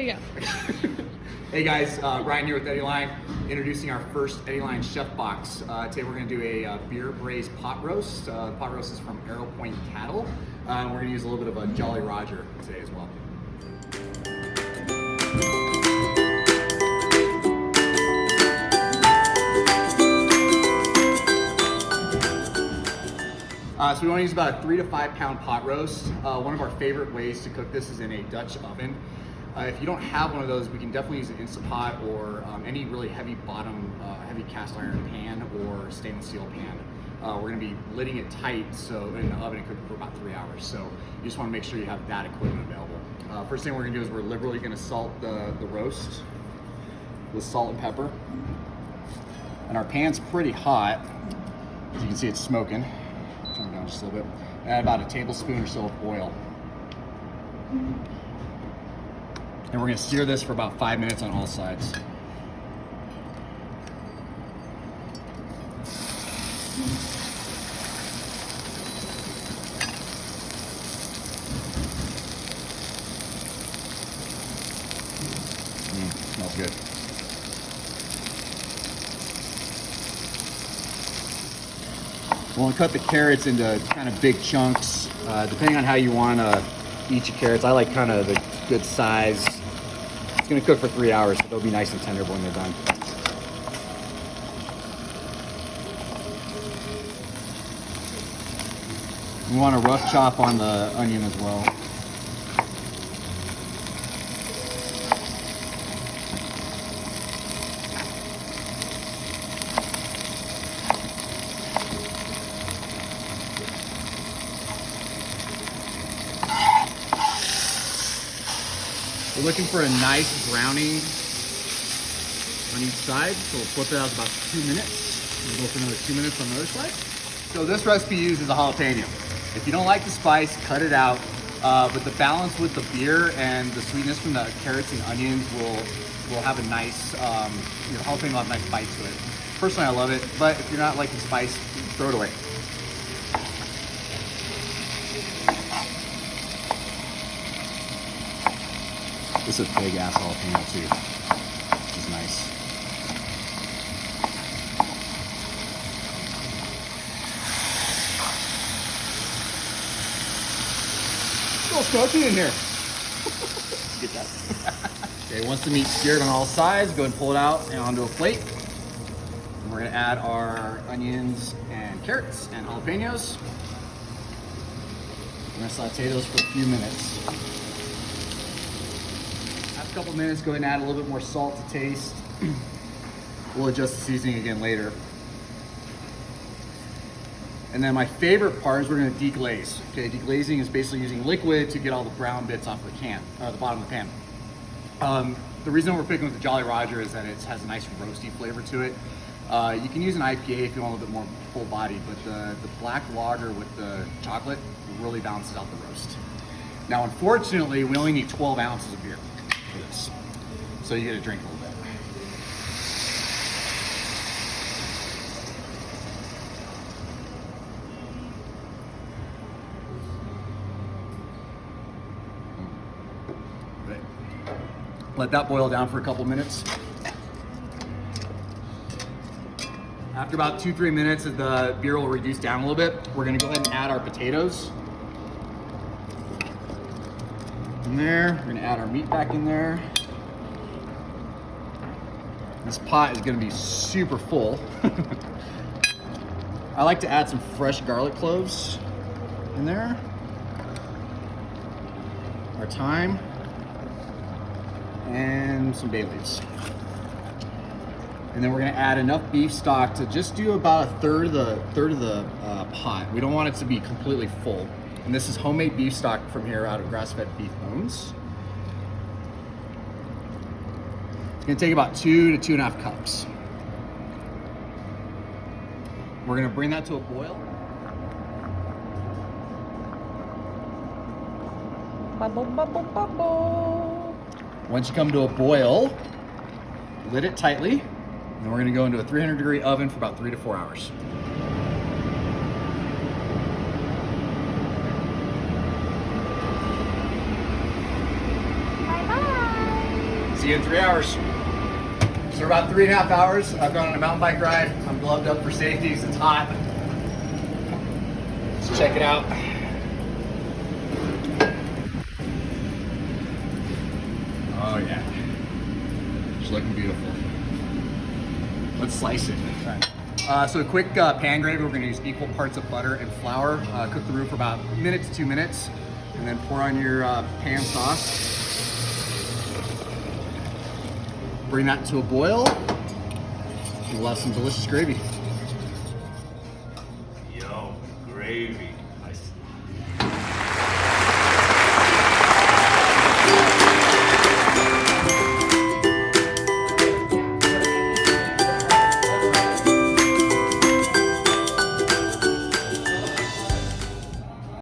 There you go. Hey guys, Ryan here with Eddyline, introducing our first Eddyline Chef Box. Today we're going to do a beer braised pot roast. Pot roast is from Arrow Point Cattle. We're going to use a little bit of a Jolly Roger today as well. So we want to use about a 3 to 5 pound pot roast. One of our favorite ways to cook this is in a Dutch oven. If you don't have one of those, we can definitely use an Instapot or any really heavy bottom, heavy cast iron pan or stainless steel pan. We're going to be lidding it tight so in the oven it cook for about 3 hours. So you just want to make sure you have that equipment available. First thing we're going to do is we're liberally going to salt the roast with salt and pepper. And our pan's pretty hot. As you can see, it's smoking. Turn it down just a little bit. Add about a tablespoon or so of oil. And we're going to sear this for about 5 minutes on all sides. Smells good. We'll cut the carrots into kind of big chunks, depending on how you want to eat your carrots. I like kind of the good size. It's going to cook for 3 hours, so they'll be nice and tender when they're done. We want a rough chop on the onion as well. We're looking for a nice browning on each side, so we'll flip it out about 2 minutes. We'll go for another 2 minutes on the other side. So this recipe uses a jalapeno. If you don't like the spice, cut it out. But the balance with the beer and the sweetness from the carrots and onions will have a nice, jalapeno will have a nice bite to it. Personally, I love it, but if you're not liking spice, throw it away. This is a big ass jalapeno too, which is nice. Still smoky in here. Get that. Okay, once the meat's seared on all sides, go ahead and pull it out and onto a plate. And we're gonna add our onions and carrots and jalapenos. We're gonna saute those for a few minutes. A couple minutes, go ahead and add a little bit more salt to taste. We'll adjust the seasoning again later. And then my favorite part is we're going to deglaze. Okay, deglazing is basically using liquid to get all the brown bits off the can, or the bottom of the pan. The reason we're picking with the Jolly Roger is that it has a nice roasty flavor to it. You can use an IPA if you want a little bit more full body, but the black lager with the chocolate really balances out the roast. Now, unfortunately, we only need 12 ounces of beer for this, so you get to drink a little bit. Right. Let that boil down for a couple minutes. After about 2-3 minutes, as the beer will reduce down a little bit, we're going to go ahead and add our potatoes. In there, we're gonna add our meat back in there. This pot is gonna be super full. I like to add some fresh garlic cloves in there. Our thyme and some bay leaves. And then we're gonna add enough beef stock to just do about a third of the pot. We don't want it to be completely full. And this is homemade beef stock from here out of grass-fed beef bones. It's gonna take about 2 to 2.5 cups. We're gonna bring that to a boil. Bubble, bubble, bubble. Once you come to a boil, lid it tightly, and we're gonna go into a 300-degree oven for about 3 to 4 hours. Bye-bye. See you in 3 hours. So we're about 3.5 hours. I've gone on a mountain bike ride. I'm gloved up for safety because it's hot. Let's check it out. Oh yeah, it's looking beautiful. Let's slice it. So a quick pan gravy. We're gonna use equal parts of butter and flour. Cook the roux for about a minute to 2 minutes, and then pour on your pan sauce. Bring that to a boil. We'll have some delicious gravy. Yo, gravy.